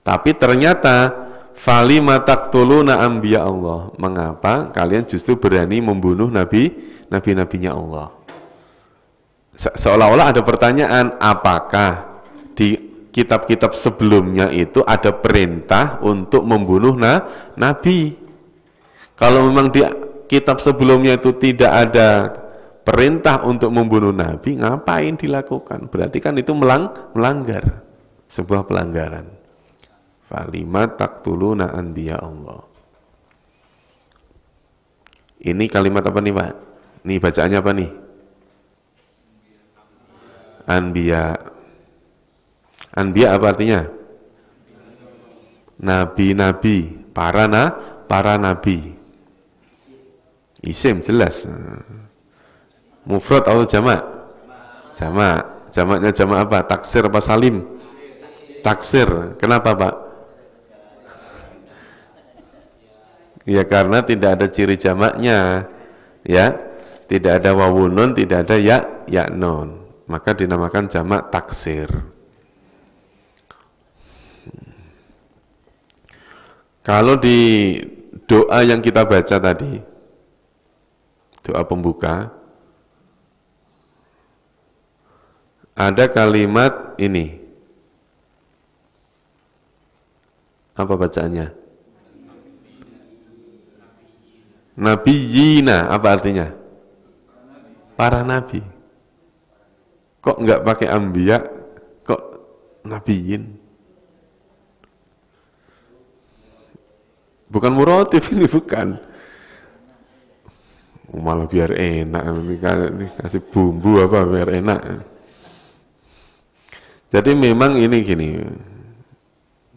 Tapi ternyata falima taqtuluna anbiya Allah. Mengapa kalian justru berani membunuh nabi-nabinya Allah? Seolah-olah ada pertanyaan, apakah di kitab-kitab sebelumnya itu ada perintah untuk membunuh nabi? Kalau memang di kitab sebelumnya itu tidak ada perintah untuk membunuh nabi, ngapain dilakukan? Berarti kan itu melanggar, sebuah pelanggaran. Falima taqtuluna anbiya Allah. Ini kalimat apa nih, Pak? Nih bacaannya apa nih? Anbiya. Anbiya apa artinya? Nabi-nabi, para nabi. Isim jelas. Mufrad atau jamak? Jamak. Jamaknya jamak apa? Taksir apa salim? Taksir. Kenapa, Pak? Ya karena tidak ada ciri jamaknya, ya, tidak ada wawunun, tidak ada ya non, maka dinamakan jamak taksir. Kalau di doa yang kita baca tadi, doa pembuka, ada kalimat ini, apa bacaannya? Nabiyina, apa artinya? Para nabi. Kok enggak pakai ambiya, kok nabiyin? Bukan muratif ini, bukan. Malah biar enak, ini kasih bumbu apa biar enak. Jadi memang ini gini,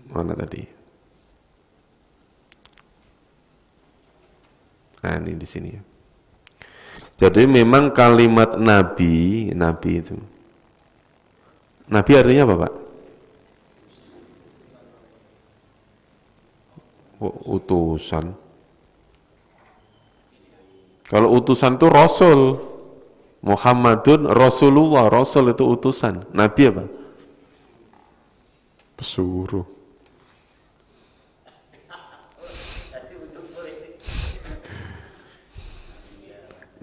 mana tadi? Nah ini di sini. Jadi memang kalimat nabi itu. Nabi artinya apa, Pak? Utusan. Kalau utusan itu Rasul. Muhammadun Rasulullah. Rasul itu utusan. Nabi apa? Pesuruh.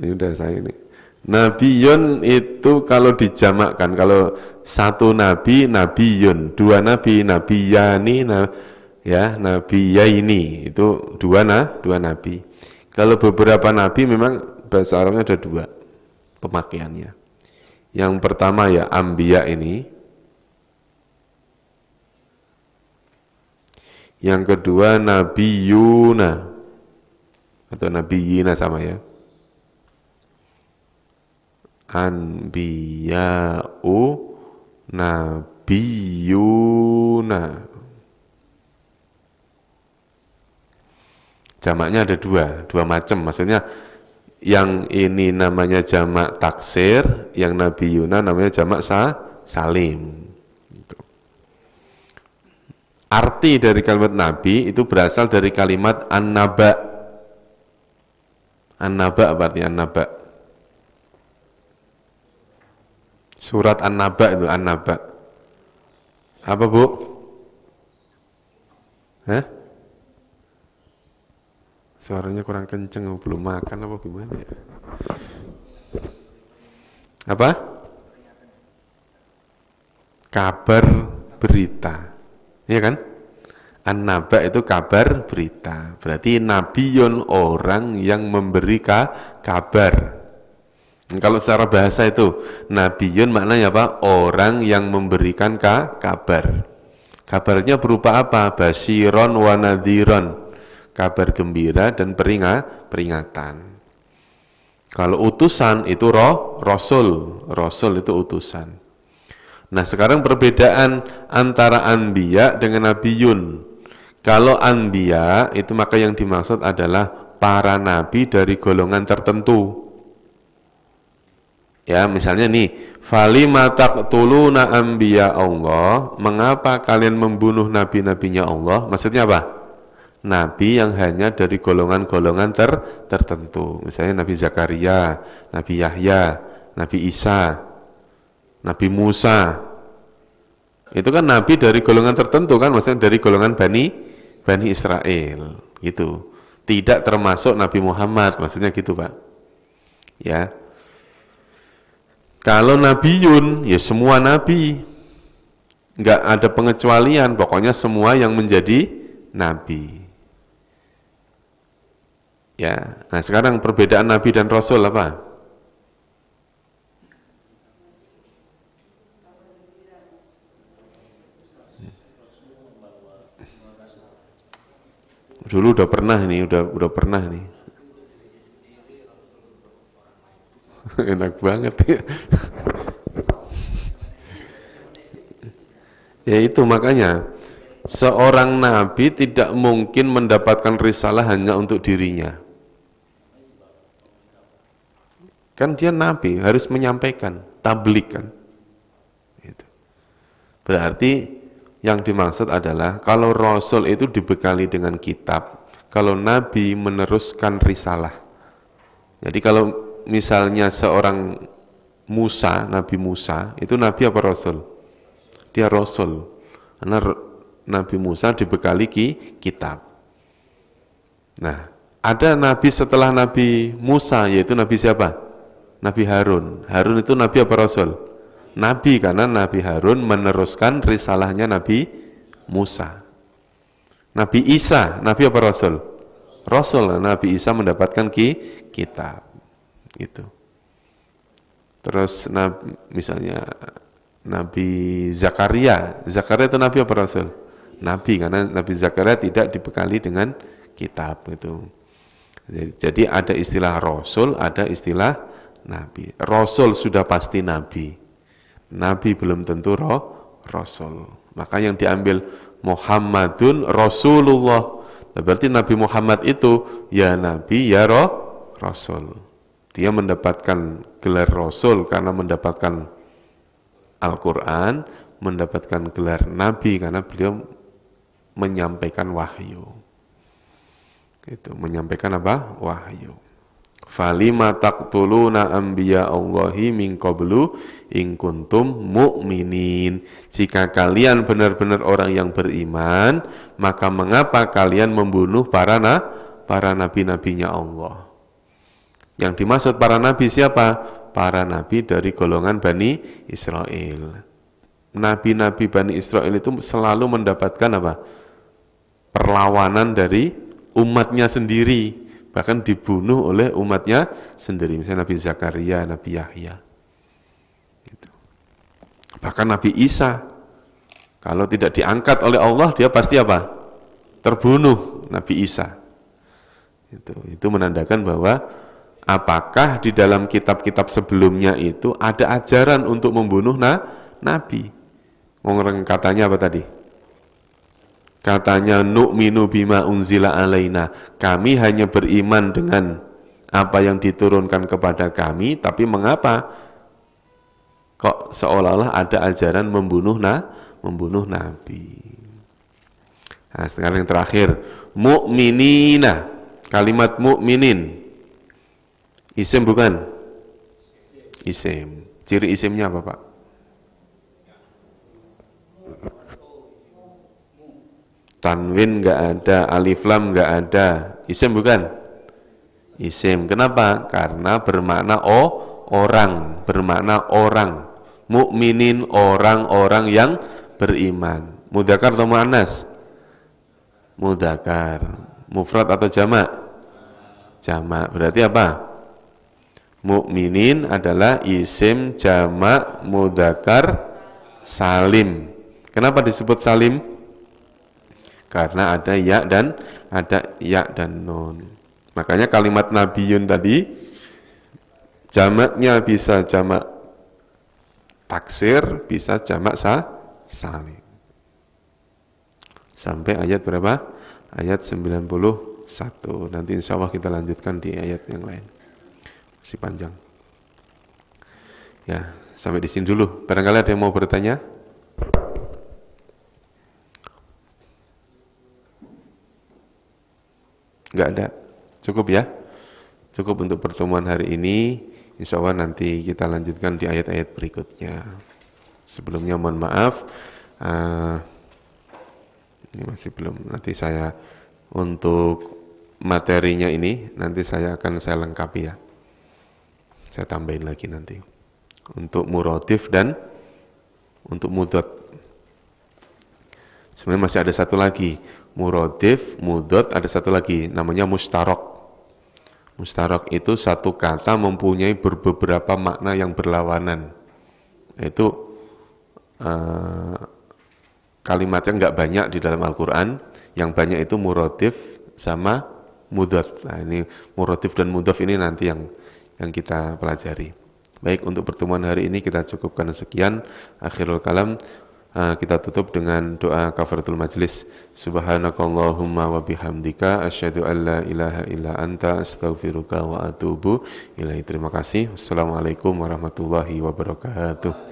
Ini udah saya ini. Nabiyun itu kalau dijamakkan, kalau satu nabi, nabiyun, dua nabi, nabiyani, ya, nabiyaini, itu dua nabi. Kalau beberapa nabi memang bahasa Arabnya ada dua pemakaiannya. Yang pertama ya ambiya ini. Yang kedua nabiyuna atau nabiyina sama ya. Anbiya'u nabiyuna. Jamaknya ada dua macam. Maksudnya yang ini namanya jamak taksir, yang nabiyuna namanya jamak salim. Arti dari kalimat nabi itu berasal dari kalimat an-naba. An-naba apa artinya an-naba? Surat An-Naba itu An-Naba. Apa, Bu? Hah? Suaranya kurang kenceng, belum makan apa gimana ya? Apa? Kabar berita. Iya kan? An-naba itu kabar berita. Berarti nabiyun orang yang memberi kabar. Kalau secara bahasa itu nabiyun maknanya apa? Orang yang memberikan kabar. Kabarnya berupa apa? Basyiron wa nadhiron. Kabar gembira dan peringatan. Kalau utusan itu rasul. Rasul itu utusan. Nah, sekarang perbedaan antara anbiya dengan nabiyun. Kalau anbiya itu maka yang dimaksud adalah para nabi dari golongan tertentu. Ya, misalnya nih, falima taqtuluna anbiya Allah, mengapa kalian membunuh nabi-nabinya Allah? Maksudnya apa? Nabi yang hanya dari golongan-golongan tertentu. Misalnya Nabi Zakaria, Nabi Yahya, Nabi Isa, Nabi Musa. Itu kan nabi dari golongan tertentu kan, maksudnya dari golongan Bani Israel, gitu. Tidak termasuk Nabi Muhammad, maksudnya gitu, Pak. Ya. Kalau nabiyun, ya semua nabi. Enggak ada pengecualian, pokoknya semua yang menjadi nabi. Ya. Nah, sekarang perbedaan nabi dan rasul apa? Dulu udah pernah nih, udah pernah nih. Enak banget ya. Ya itu makanya seorang nabi tidak mungkin mendapatkan risalah hanya untuk dirinya. Kan dia nabi, harus menyampaikan, tablik kan. Gitu. Berarti yang dimaksud adalah kalau rasul itu dibekali dengan kitab, kalau nabi meneruskan risalah. Jadi kalau misalnya seorang Musa, Nabi Musa, itu nabi apa rasul? Dia rasul. Karena Nabi Musa dibekali kitab. Nah, ada nabi setelah Nabi Musa, yaitu nabi siapa? Nabi Harun. Harun itu nabi apa rasul? Nabi, karena Nabi Harun meneruskan risalahnya Nabi Musa. Nabi Isa, nabi apa rasul? Rasul. Nabi Isa mendapatkan kitab. Gitu. Terus misalnya Nabi Zakaria. Zakaria itu nabi apa rasul? Nabi, karena Nabi Zakaria tidak dibekali dengan kitab itu. Jadi ada istilah rasul, ada istilah nabi. Rasul sudah pasti nabi. Nabi belum tentu rasul. Maka yang diambil Muhammadun Rasulullah. Berarti Nabi Muhammad itu ya nabi ya rasul. Dia mendapatkan gelar rasul karena mendapatkan Al-Quran, mendapatkan gelar nabi karena beliau menyampaikan wahyu. Itu menyampaikan apa? Wahyu. Falima taqtuluna anbiya Allahi min qablu in kuntum mu'minin. Jika kalian benar-benar orang yang beriman, maka mengapa kalian membunuh para nabi-nabinya Allah? Yang dimaksud para nabi siapa? Para nabi dari golongan Bani Israel. Nabi-nabi Bani Israel itu selalu mendapatkan apa? Perlawanan dari umatnya sendiri, bahkan dibunuh oleh umatnya sendiri. Misalnya Nabi Zakaria, Nabi Yahya. Gitu. Bahkan Nabi Isa, kalau tidak diangkat oleh Allah, dia pasti apa? Terbunuh, Nabi Isa. Itu menandakan bahwa apakah di dalam kitab-kitab sebelumnya itu ada ajaran untuk membunuh nabi? Orang katanya apa tadi? Katanya nu'minu bima unzila alaina. Kami hanya beriman dengan apa yang diturunkan kepada kami, tapi mengapa kok seolah-olah ada ajaran membunuh nabi? Nah, sekarang yang terakhir, mu'minina. Kalimat mu'minin isim bukan? Isim. Ciri isimnya apa, Pak? Tanwin enggak ada, alif lam enggak ada, Isim bukan? Isim. Kenapa? Karena bermakna orang, bermakna orang. Mukminin orang-orang yang beriman. Mudzakkar atau muannas? Mudzakkar. Mufrad atau jamak? Jamak. Berarti apa? Mukminin adalah isim jamak mudzakkar salim. Kenapa disebut salim? Karena ada ya dan nun. Makanya kalimat nabiyun tadi jamaknya bisa jamak taksir, bisa jamak salim. Sampai ayat berapa? Ayat 91. Nanti insya Allah kita lanjutkan di ayat yang lain. Masih panjang. Ya, sampai di sini dulu. Barangkali ada yang mau bertanya? Enggak ada. Cukup ya? Cukup untuk pertemuan hari ini. Insya Allah nanti kita lanjutkan di ayat-ayat berikutnya. Sebelumnya mohon maaf. Ini masih belum. Nanti saya untuk materinya ini nanti saya lengkapi ya. Saya tambahin lagi nanti. Untuk muradif dan untuk mudhot. Sebenarnya masih ada satu lagi. Muradif, mudhot, ada satu lagi. Namanya mustarok. Mustarok itu satu kata mempunyai beberapa makna yang berlawanan. Itu kalimatnya nggak banyak di dalam Al-Quran. Yang banyak itu muradif sama mudhot. Nah ini muradif dan mudhaf ini nanti yang kita pelajari. Baik, untuk pertemuan hari ini kita cukupkan sekian. Akhirul kalam, kita tutup dengan doa kafaratul majlis. Subhanakallahumma wa bihamdika asyhadu an la ilaha illa anta astaghfiruka wa atubu ilaih. Terima kasih. Wassalamualaikum warahmatullahi wabarakatuh.